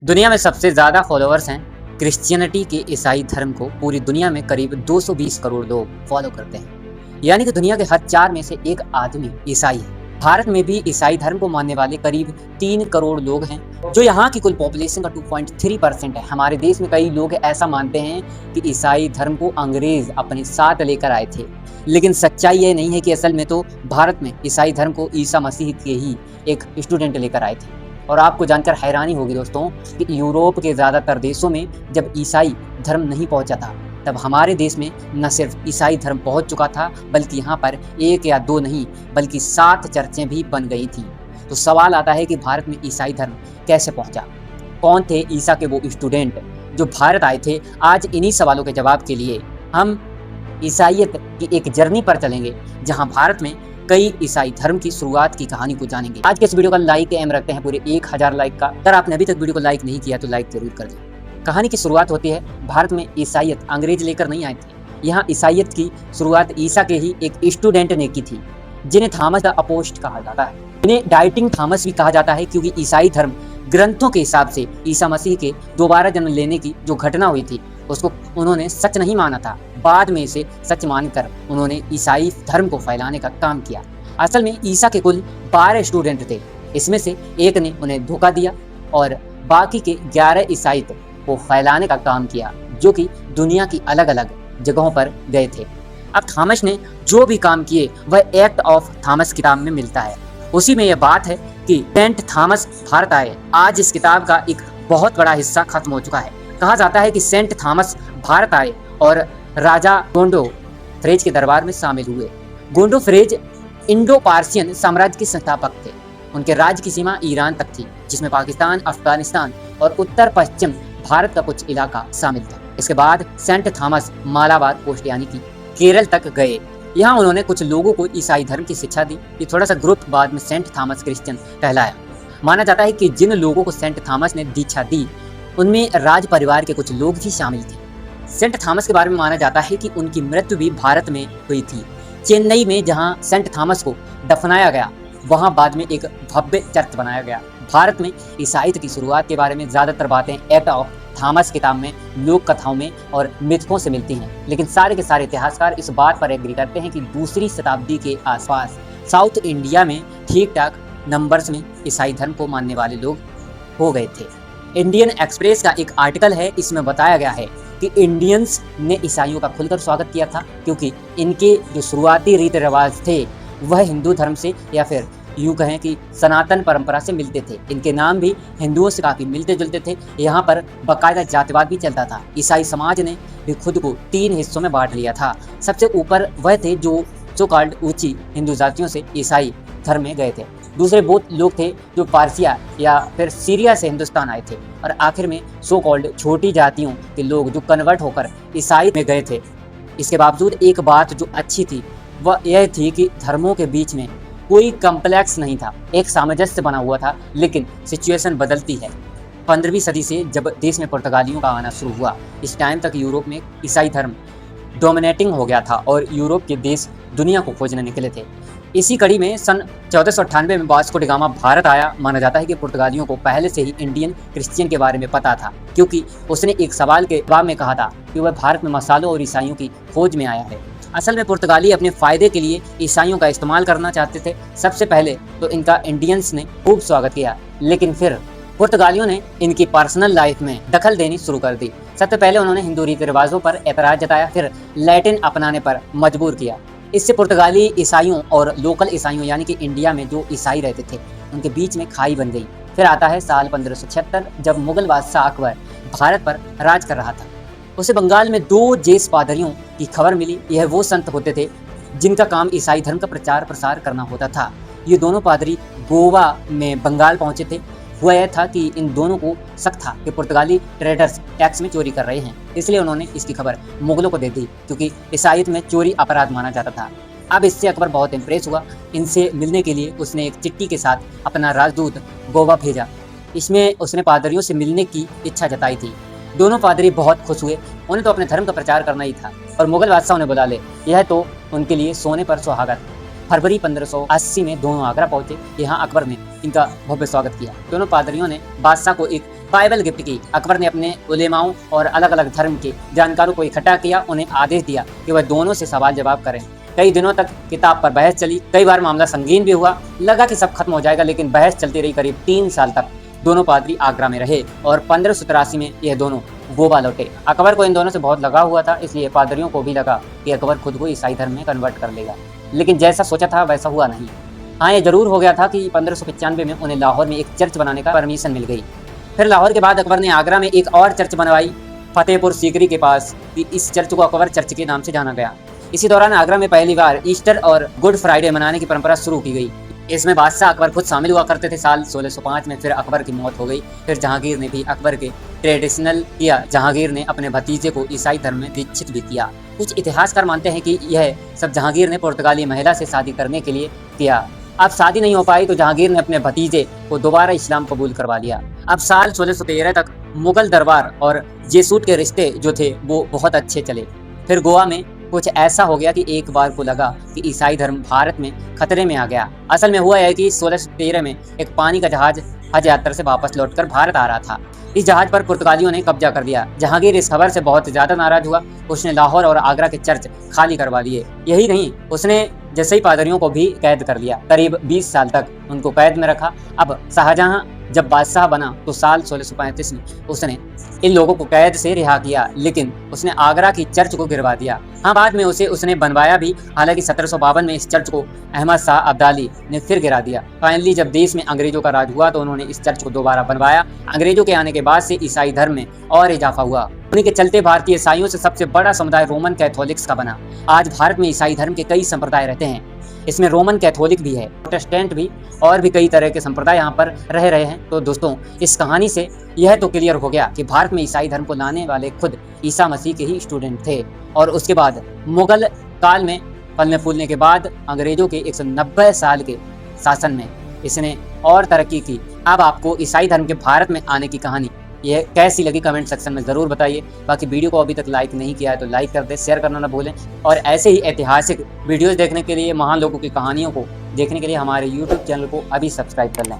दुनिया में सबसे ज़्यादा फॉलोअर्स हैं क्रिश्चियनिटी के ईसाई धर्म को पूरी दुनिया में करीब 220 करोड़ लोग फॉलो करते हैं। यानी कि दुनिया के हर 4 में से एक आदमी ईसाई है। भारत में भी ईसाई धर्म को मानने वाले करीब 3 करोड़ लोग हैं, जो यहाँ की कुल पॉपुलेशन का 2.3% है। हमारे देश में कई लोग ऐसा मानते हैं कि ईसाई धर्म को अंग्रेज अपने साथ लेकर आए थे, लेकिन सच्चाई ये नहीं है कि असल में तो भारत में ईसाई धर्म को ईसा मसीह के ही एक स्टूडेंट लेकर आए थे। और आपको जानकर हैरानी होगी दोस्तों कि यूरोप के ज़्यादातर देशों में जब ईसाई धर्म नहीं पहुंचा था, तब हमारे देश में न सिर्फ ईसाई धर्म पहुंच चुका था, बल्कि यहाँ पर 1 या 2 नहीं बल्कि 7 चर्चें भी बन गई थी। तो सवाल आता है कि भारत में ईसाई धर्म कैसे पहुंचा, कौन थे ईसा के वो स्टूडेंट जो भारत आए थे। आज इन्हीं सवालों के जवाब के लिए हम ईसाइयत की एक जर्नी पर चलेंगे, जहाँ भारत में कई ईसाई धर्म की शुरुआत की कहानी को जानेंगे। आज के इस वीडियो का लाइक एम रखते हैं पूरे 1000 लाइक का। अगर आपने अभी तक वीडियो को लाइक नहीं किया तो लाइक जरूर कर दें। कहानी की शुरुआत होती है भारत में ईसाइयत अंग्रेज लेकर नहीं आए थे। यहाँ ईसाइयत की शुरुआत ईसा के ही एक स्टूडेंट ने की थी, जिन्हें थॉमस द अपोस्ट कहा जाता है। इन्हें डाइटिंग थॉमस भी कहा जाता है, क्योंकि ईसाई धर्म ग्रंथों के हिसाब से ईसा मसीह के दोबारा जन्म लेने की जो घटना हुई थी उसको उन्होंने सच नहीं माना था। बाद में इसे सच मानकर उन्होंने ईसाई धर्म को फैलाने का काम किया। असल में ईसा के कुल 12 स्टूडेंट थे। इसमें से एक ने उन्हें धोखा दिया और बाकी के 11 ईसाईत को फैलाने का काम किया, जो कि दुनिया की अलग अलग जगहों पर गए थे। अब थॉमस ने जो भी काम किए वह एक्ट ऑफ थॉमस किताब में मिलता है। उसी में यह बात है कि सेंट थॉमस भारत आए। आज इस किताब का एक बहुत बड़ा हिस्सा खत्म हो चुका है। कहा जाता है कि सेंट थॉमस भारत आए और राजा गोंडो फ्रेज के दरबार में शामिल हुए। गोंडो फ्रेज इंडो पार्सियन साम्राज्य के संस्थापक थे। उनके राज्य की सीमा ईरान तक थी, जिसमें पाकिस्तान, अफगानिस्तान और उत्तर पश्चिम भारत का कुछ इलाका शामिल था। इसके बाद सेंट थॉमस मालाबार कोस्ट यानी कि केरल तक गए। यहाँ उन्होंने कुछ लोगों को ईसाई धर्म की शिक्षा दी। ये थोड़ा सा ग्रुप बाद में सेंट थॉमस क्रिश्चियन कहलाया। माना जाता है कि जिन लोगों को सेंट थॉमस ने दीक्षा दी उनमें राज परिवार के कुछ लोग भी शामिल थे। सेंट थॉमस के बारे में माना जाता है कि उनकी मृत्यु भी भारत में हुई थी। चेन्नई में जहां सेंट थॉमस को दफनाया गया, वहां बाद में एक भव्य चर्च बनाया गया। भारत में ईसाईयत की शुरुआत के बारे में ज़्यादातर बातें एक्ट ऑफ थॉमस किताब में, लोक कथाओं में और मिथकों से मिलती हैं, लेकिन सारे के सारे इतिहासकार इस बात पर एग्री करते हैं कि दूसरी शताब्दी के आसपास साउथ इंडिया में ठीक ठाक नंबर्स में ईसाई धर्म को मानने वाले लोग हो गए थे। इंडियन एक्सप्रेस का एक आर्टिकल है, इसमें बताया गया है कि इंडियंस ने ईसाइयों का खुलकर स्वागत किया था, क्योंकि इनके जो शुरुआती रीति रिवाज थे वह हिंदू धर्म से या फिर यूँ कहें कि सनातन परंपरा से मिलते थे। इनके नाम भी हिंदुओं से काफ़ी मिलते जुलते थे। यहाँ पर बाकायदा जातिवाद भी चलता था। ईसाई समाज ने भी खुद को 3 हिस्सों में बांट लिया था। सबसे ऊपर वह थे जो सो कॉल्ड ऊंची हिंदू जातियों से ईसाई धर्म में गए थे। दूसरे वो लोग थे जो पारसिया या फिर सीरिया से हिंदुस्तान आए थे, और आखिर में सो कॉल्ड छोटी जातियों के लोग जो कन्वर्ट होकर ईसाई में गए थे। इसके बावजूद एक बात जो अच्छी थी वह यह थी कि धर्मों के बीच में कोई कॉम्प्लेक्स नहीं था, एक सामंजस्य बना हुआ था। लेकिन सिचुएशन बदलती है 15वीं सदी से, जब देश में पुर्तगालियों का आना शुरू हुआ। इस टाइम तक यूरोप में ईसाई धर्म डोमिनेटिंग हो गया था और यूरोप के देश दुनिया को खोजने निकले थे। इसी कड़ी में सन 1498 में वास्को डी गामा भारत आया। माना जाता है कि पुर्तगालियों को पहले से ही इंडियन क्रिश्चियन के बारे में पता था, क्योंकि उसने एक सवाल के जवाब में कहा था कि वह भारत में मसालों और ईसाइयों की खोज में आया है। असल में पुर्तगाली अपने फ़ायदे के लिए ईसाइयों का इस्तेमाल करना चाहते थे। सबसे पहले तो इनका इंडियंस ने खूब स्वागत किया, लेकिन फिर पुर्तगालियों ने इनकी पर्सनल लाइफ में दखल देनी शुरू कर दी। सबसे पहले उन्होंने हिंदू रीति रिवाजों पर एतराज़ जताया, फिर लैटिन अपनाने पर मजबूर किया। इससे पुर्तगाली ईसाइयों और लोकल ईसाइयों यानी कि इंडिया में जो ईसाई रहते थे उनके बीच में खाई बन गई। फिर आता है साल 1576, जब मुगल बादशाह अकबर भारत पर राज कर रहा था। उसे बंगाल में 2 जेस पादरियों की खबर मिली। यह वो संत होते थे जिनका काम ईसाई धर्म का प्रचार प्रसार करना होता था। ये दोनों पादरी गोवा में बंगाल पहुंचे थे। हुआ यह था कि इन दोनों को शक था कि पुर्तगाली ट्रेडर्स टैक्स में चोरी कर रहे हैं, इसलिए उन्होंने इसकी खबर मुगलों को दे दी, क्योंकि ईसाईयत में चोरी अपराध माना जाता था। अब इससे अकबर बहुत इम्प्रेस हुआ। इनसे मिलने के लिए उसने एक चिट्ठी के साथ अपना राजदूत गोवा भेजा। इसमें उसने पादरियों से मिलने की इच्छा जताई थी। दोनों पादरी बहुत खुश हुए। उन्हें तो अपने धर्म का प्रचार करना ही था, और मुगल बादशाह उन्हें बुला ले, यह तो उनके लिए सोने पर सुहागा था। फरवरी 1580 में दोनों आगरा पहुंचे। यहाँ अकबर ने इनका भव्य स्वागत किया। दोनों पादरियों ने बादशाह को एक बाइबल गिफ्ट की। अकबर ने अपने उलेमाओं और अलग अलग धर्म के जानकारों को इकट्ठा किया, उन्हें आदेश दिया कि वह दोनों से सवाल जवाब करें। कई दिनों तक किताब पर बहस चली, कई बार मामला संगीन भी हुआ, लगा कि सब खत्म हो जाएगा, लेकिन बहस चलती रही। करीब 3 साल तक दोनों पादरी आगरा में रहे और 1583 में यह दोनों गोवा लौटे। अकबर को इन दोनों से बहुत लगा हुआ था, इसलिए पादरियों को भी लगा कि अकबर खुद को ईसाई धर्म में कन्वर्ट कर लेगा, लेकिन जैसा सोचा था वैसा हुआ नहीं। हाँ, ये जरूर हो गया था कि 1595 में उन्हें लाहौर में एक चर्च बनाने का परमिशन मिल गई। फिर लाहौर के बाद अकबर ने आगरा में एक और चर्च बनवाई, फतेहपुर सीकरी के पास। इस चर्च को अकबर चर्च के नाम से जाना गया। इसी दौरान आगरा में पहली बार ईस्टर और गुड फ्राइडे मनाने की परंपरा शुरू की गई। इसमें बादशाह अकबर खुद शामिल हुआ करते थे। साल 1605 में फिर अकबर की मौत हो गई। फिर जहांगीर ने भी अकबर के ट्रेडिशनल किया। जहांगीर ने अपने भतीजे को ईसाई धर्म में दीक्षित भी किया। कुछ इतिहासकार मानते हैं कि यह सब जहांगीर ने पुर्तगाली महिला से शादी करने के लिए किया। अब शादी नहीं हो पाई तो जहांगीर ने अपने भतीजे को दोबारा इस्लाम कबूल करवा लिया। अब साल 1613 तक मुगल दरबार और जेसूट के रिश्ते जो थे वो बहुत अच्छे चले। फिर गोवा में कुछ ऐसा हो गया कि एक बार को लगा कि ईसाई धर्म भारत में खतरे में आ गया। असल में हुआ है कि 1613 में एक पानी का जहाज हज यात्रा से वापस लौटकर भारत आ रहा था। इस जहाज पर पुर्तगालियों ने कब्जा कर दिया। जहांगीर इस खबर से बहुत ज्यादा नाराज हुआ। उसने लाहौर और आगरा के चर्च खाली करवा लिए। यही नहीं, उसने जैसे ही पादरियों को भी कैद कर लिया। करीब 20 साल तक उनको कैद में रखा। अब शाहजहां जब बादशाह बना तो साल 1635 में उसने इन लोगों को कैद से रिहा किया, लेकिन उसने आगरा की चर्च को गिरवा दिया। हाँ, बाद में उसने बनवाया भी। हालांकि 1752 में इस चर्च को अहमद शाह अब्दाली ने फिर गिरा दिया। फाइनली जब देश में अंग्रेजों का राज हुआ तो उन्होंने इस चर्च को दोबारा बनवाया। अंग्रेजों के आने के बाद से ईसाई धर्म में और इजाफा हुआ। उन्हीं के चलते भारतीय ईसाइयों से सबसे बड़ा समुदाय रोमन कैथोलिक्स का बना। आज भारत में ईसाई धर्म के कई संप्रदाय रहते हैं। इसमें रोमन कैथोलिक भी है, प्रोटेस्टेंट भी, और भी कई तरह के संप्रदाय यहाँ पर रह रहे हैं। तो दोस्तों, इस कहानी से यह तो क्लियर हो गया कि भारत में ईसाई धर्म को लाने वाले खुद ईसा मसीह के ही स्टूडेंट थे। और उसके बाद मुगल काल में फलने फूलने के बाद अंग्रेजों के 190 साल के शासन में इसने और तरक्की की। अब आपको ईसाई धर्म के भारत में आने की कहानी यह कैसी लगी कमेंट सेक्शन में ज़रूर बताइए। बाकी वीडियो को अभी तक लाइक नहीं किया है तो लाइक कर दे, शेयर करना ना भूलें। और ऐसे ही ऐतिहासिक वीडियोस देखने के लिए, महान लोगों की कहानियों को देखने के लिए हमारे YouTube चैनल को अभी सब्सक्राइब कर लें।